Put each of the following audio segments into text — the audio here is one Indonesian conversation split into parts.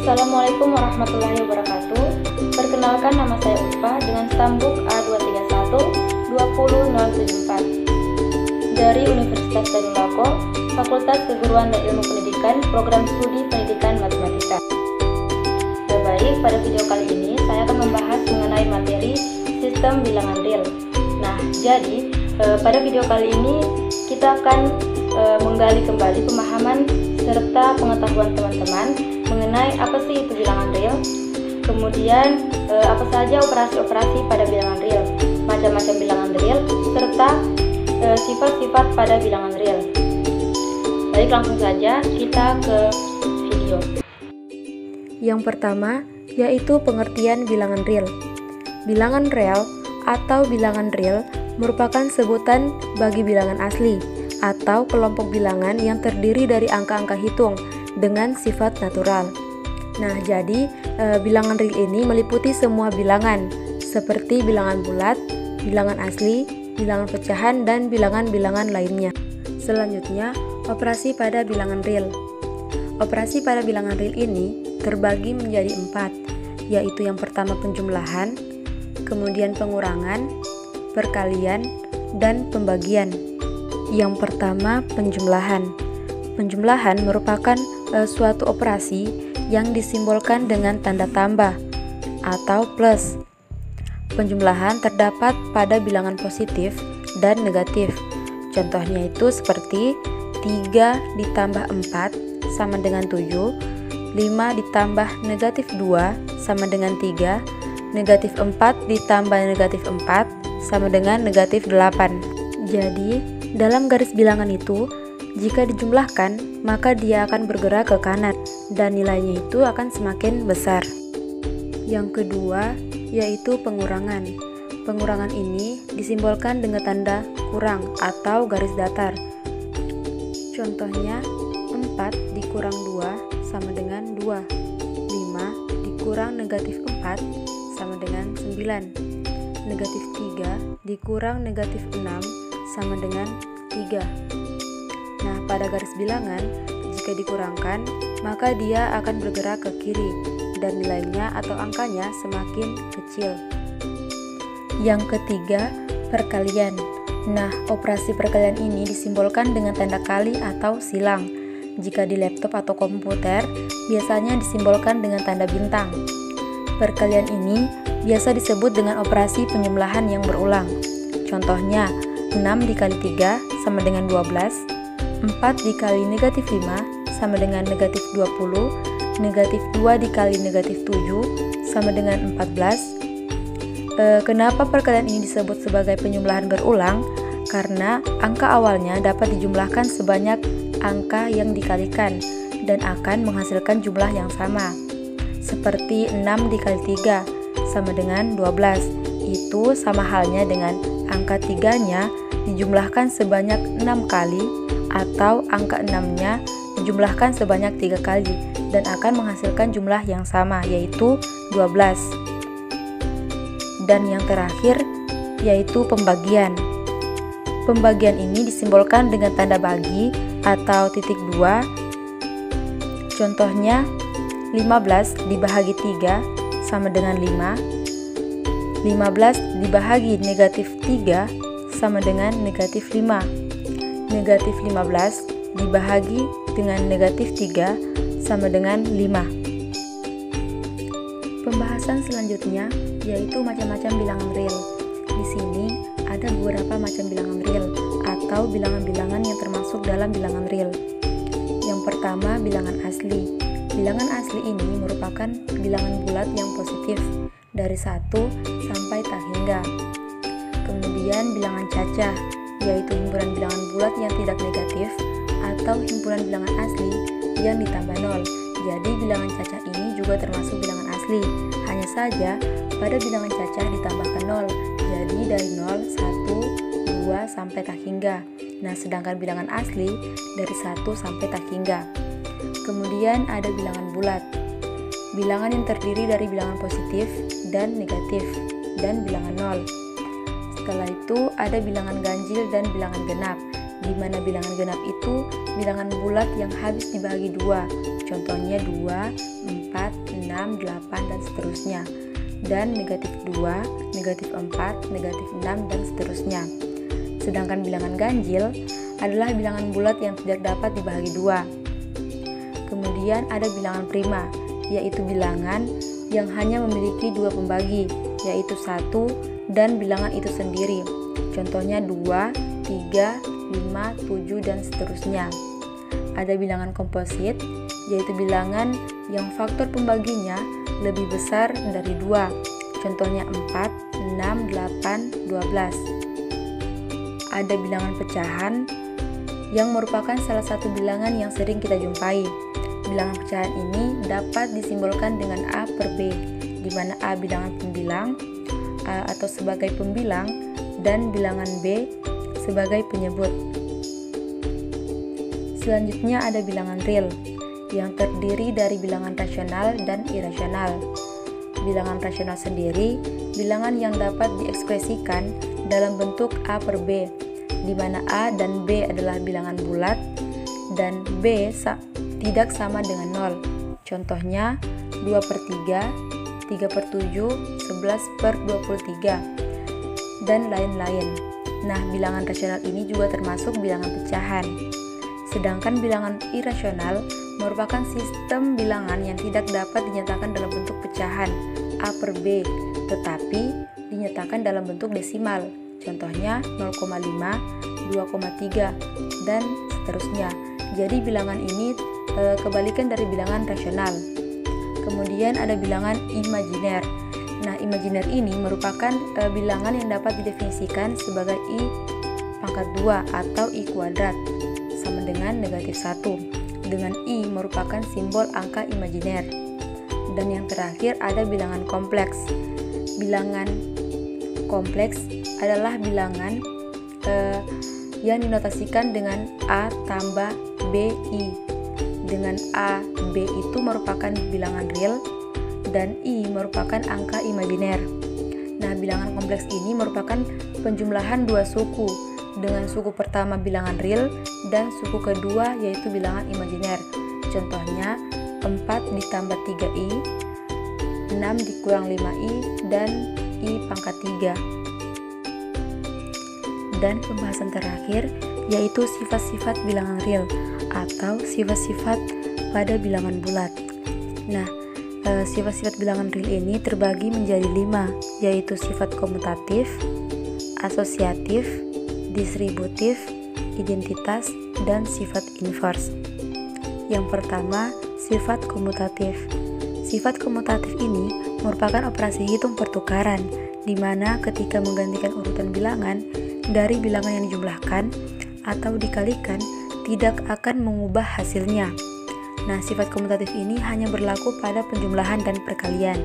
Assalamualaikum warahmatullahi wabarakatuh. Perkenalkan, nama saya Ulfa dengan stambuk A231 20074 dari Universitas Tadulako, Fakultas Keguruan dan Ilmu Pendidikan, Program Studi Pendidikan Matematika. Baik, pada video kali ini saya akan membahas mengenai materi sistem bilangan real. Nah, jadi pada video kali ini kita akan menggali kembali pemahaman serta pengetahuan teman-teman mengenai apa sih itu bilangan real, kemudian apa saja operasi-operasi pada bilangan real, macam-macam bilangan real, serta sifat-sifat pada bilangan real. Baik, langsung saja kita ke video. Yang pertama yaitu pengertian bilangan real. Bilangan real atau bilangan real merupakan sebutan bagi bilangan asli atau kelompok bilangan yang terdiri dari angka-angka hitung dengan sifat natural. Nah, jadi bilangan real ini meliputi semua bilangan seperti bilangan bulat, bilangan asli, bilangan pecahan, dan bilangan-bilangan lainnya. Selanjutnya, operasi pada bilangan real. Operasi pada bilangan real ini terbagi menjadi 4, yaitu yang pertama penjumlahan, kemudian pengurangan, perkalian, dan pembagian. Yang pertama, penjumlahan. Penjumlahan merupakan suatu operasi yang disimbolkan dengan tanda tambah atau plus. Penjumlahan terdapat pada bilangan positif dan negatif. Contohnya itu seperti 3 ditambah 4 sama dengan 7, 5 ditambah negatif 2 sama dengan 3, negatif 4 ditambah negatif 4 sama dengan negatif 8. Jadi, dalam garis bilangan itu, jika dijumlahkan, maka dia akan bergerak ke kanan dan nilainya itu akan semakin besar. Yang kedua, yaitu pengurangan. Pengurangan ini disimbolkan dengan tanda kurang atau garis datar. Contohnya, 4 dikurang 2 sama dengan 2. 5 dikurang negatif 4 sama dengan 9. Negatif 3 dikurang negatif 6 sama dengan 3. Nah, pada garis bilangan, jika dikurangkan, maka dia akan bergerak ke kiri dan nilainya atau angkanya semakin kecil. Yang ketiga, perkalian. Nah, operasi perkalian ini disimbolkan dengan tanda kali atau silang. Jika di laptop atau komputer, biasanya disimbolkan dengan tanda bintang. Perkalian ini biasa disebut dengan operasi penjumlahan yang berulang. Contohnya, 6 dikali 3 sama dengan 12, 4 dikali negatif 5 sama dengan negatif 20, negatif 2 dikali negatif 7 sama dengan 14. Kenapa perkalian ini disebut sebagai penjumlahan berulang? Karena angka awalnya dapat dijumlahkan sebanyak angka yang dikalikan dan akan menghasilkan jumlah yang sama. Seperti 6 dikali 3 sama dengan 12. Itu sama halnya dengan angka 3-nya dijumlahkan sebanyak 6 kali atau angka 6-nya dijumlahkan sebanyak 3 kali dan akan menghasilkan jumlah yang sama, yaitu 12. Dan yang terakhir yaitu pembagian. Pembagian ini disimbolkan dengan tanda bagi atau titik 2. Contohnya, 15 dibahagi 3 sama dengan 5. 15 dibahagi negatif 3 sama dengan negatif 5. Negatif 15 dibahagi dengan negatif 3 sama dengan 5. Pembahasan selanjutnya yaitu macam-macam bilangan real. Di sini ada beberapa macam bilangan real atau bilangan-bilangan yang termasuk dalam bilangan real. Yang pertama, bilangan asli. Bilangan asli ini merupakan bilangan bulat yang positif dari 1 sampai tak hingga. Kemudian bilangan cacah, yaitu himpunan bilangan bulat yang tidak negatif atau himpunan bilangan asli yang ditambah 0. Jadi bilangan cacah ini juga termasuk bilangan asli. Hanya saja pada bilangan cacah ditambahkan 0. Jadi dari 0, 1, 2 sampai tak hingga. Nah, sedangkan bilangan asli dari 1 sampai tak hingga. Kemudian ada bilangan bulat. Bilangan yang terdiri dari bilangan positif dan negatif dan bilangan 0. Setelah itu ada bilangan ganjil dan bilangan genap, di mana bilangan genap itu bilangan bulat yang habis dibagi 2. Contohnya 2, 4, 4, 6, 8, dan seterusnya. Dan negatif 2, negatif 4, negatif 6, dan seterusnya. Sedangkan bilangan ganjil adalah bilangan bulat yang tidak dapat dibagi 2. Kemudian ada bilangan prima, yaitu bilangan yang hanya memiliki 2 pembagi, yaitu 1 dan bilangan itu sendiri. Contohnya 2, 3, 5, 7, dan seterusnya. Ada bilangan komposit, yaitu bilangan yang faktor pembaginya lebih besar dari 2. Contohnya 4, 6, 8, 12. Ada bilangan pecahan yang merupakan salah satu bilangan yang sering kita jumpai. Bilangan pecahan ini dapat disimbolkan dengan A per B, di mana A bilangan pembilang atau sebagai pembilang dan bilangan B sebagai penyebut. Selanjutnya ada bilangan real yang terdiri dari bilangan rasional dan irasional. Bilangan rasional sendiri bilangan yang dapat diekspresikan dalam bentuk A per B, di mana A dan B adalah bilangan bulat dan B tidak sama dengan 0. Contohnya 2 per 3, 3 per 7, 11 per 23, dan lain-lain. Nah, bilangan rasional ini juga termasuk bilangan pecahan. Sedangkan bilangan irasional merupakan sistem bilangan yang tidak dapat dinyatakan dalam bentuk pecahan A per B, tetapi dinyatakan dalam bentuk desimal. Contohnya 0,5, 2,3, dan seterusnya. Jadi bilangan ini kebalikan dari bilangan rasional. Kemudian ada bilangan imajiner. Nah, imajiner ini merupakan bilangan yang dapat didefinisikan sebagai I pangkat 2 atau I kuadrat sama dengan negatif 1, dengan I merupakan simbol angka imajiner. Dan yang terakhir ada bilangan kompleks. Bilangan kompleks adalah bilangan yang dinotasikan dengan A tambah BI, dengan A, B itu merupakan bilangan real dan I merupakan angka imajiner. Nah, bilangan kompleks ini merupakan penjumlahan 2 suku, dengan suku pertama bilangan real dan suku kedua yaitu bilangan imajiner. Contohnya 4 ditambah 3i, 6 dikurang 5i, dan i pangkat 3. Dan pembahasan terakhir yaitu sifat-sifat bilangan real atau sifat-sifat pada bilangan bulat. Nah, sifat-sifat bilangan real ini terbagi menjadi 5, yaitu sifat komutatif, asosiatif, distributif, identitas, dan sifat inverse. Yang pertama, sifat komutatif. Sifat komutatif ini merupakan operasi hitung pertukaran, di mana ketika menggantikan urutan bilangan dari bilangan yang dijumlahkan atau dikalikan tidak akan mengubah hasilnya. Nah, sifat komutatif ini hanya berlaku pada penjumlahan dan perkalian.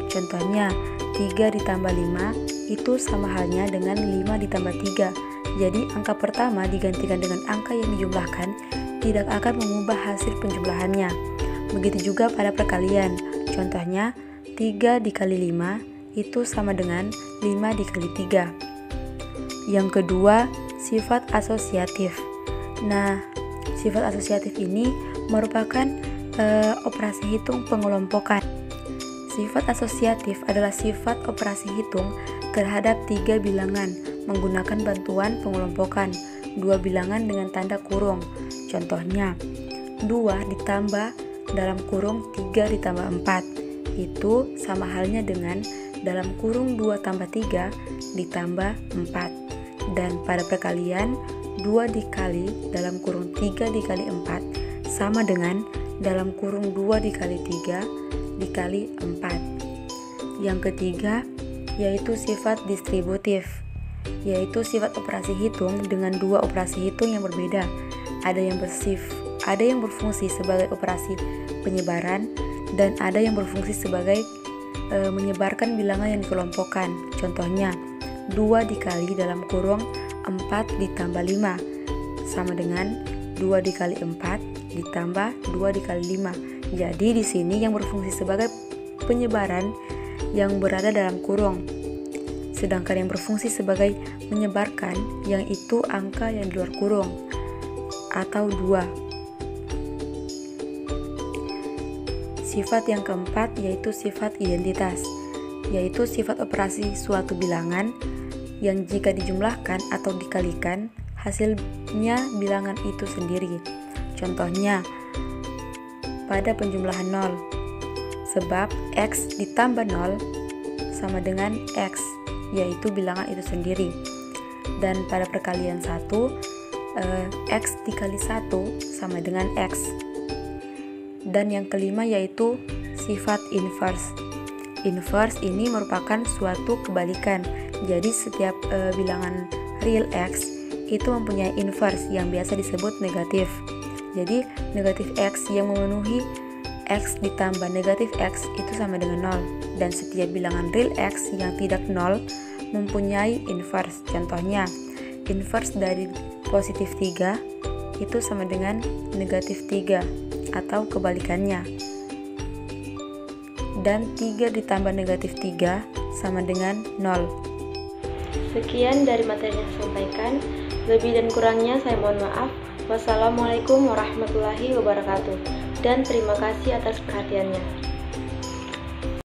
Contohnya, 3 ditambah 5 itu sama halnya dengan 5 ditambah 3. Jadi, angka pertama digantikan dengan angka yang dijumlahkan tidak akan mengubah hasil penjumlahannya. Begitu juga pada perkalian. Contohnya, 3 dikali 5 itu sama dengan 5 dikali 3. Yang kedua, sifat asosiatif. Nah, sifat asosiatif ini merupakan operasi hitung pengelompokan. Sifat asosiatif adalah sifat operasi hitung terhadap 3 bilangan menggunakan bantuan pengelompokan 2 bilangan dengan tanda kurung. Contohnya, 2 ditambah dalam kurung 3 ditambah 4 itu sama halnya dengan dalam kurung 2 tambah 3 ditambah 4. Dan pada perkalian 2 dikali dalam kurung 3 dikali 4 sama dengan dalam kurung 2 dikali 3 dikali 4. Yang ketiga yaitu sifat distributif, yaitu sifat operasi hitung dengan 2 operasi hitung yang berbeda. Ada yang berfungsi sebagai operasi penyebaran dan ada yang berfungsi sebagai menyebarkan bilangan yang dikelompokkan. Contohnya, 2 dikali dalam kurung 4 ditambah 5 sama dengan 2 dikali 4 ditambah 2 dikali 5. Jadi di sini yang berfungsi sebagai penyebaran yang berada dalam kurung. Sedangkan yang berfungsi sebagai menyebarkan yang itu angka yang di luar kurung atau 2. Sifat yang keempat yaitu sifat identitas, yaitu sifat operasi suatu bilangan yang jika dijumlahkan atau dikalikan, hasilnya bilangan itu sendiri. Contohnya, pada penjumlahan 0, sebab X ditambah 0 sama dengan X, yaitu bilangan itu sendiri. Dan pada perkalian 1, X dikali 1 sama dengan X. Dan yang kelima yaitu sifat inverse. Inverse ini merupakan suatu kebalikan. Jadi setiap bilangan real X itu mempunyai inverse yang biasa disebut negatif. Jadi negatif X yang memenuhi X ditambah negatif X itu sama dengan 0. Dan setiap bilangan real X yang tidak 0 mempunyai inverse. Contohnya, inverse dari positif 3 itu sama dengan negatif 3 atau kebalikannya. Dan 3 ditambah negatif 3 sama dengan 0. Sekian dari materi yang saya sampaikan. Lebih dan kurangnya saya mohon maaf. Wassalamualaikum warahmatullahi wabarakatuh. Dan terima kasih atas perhatiannya.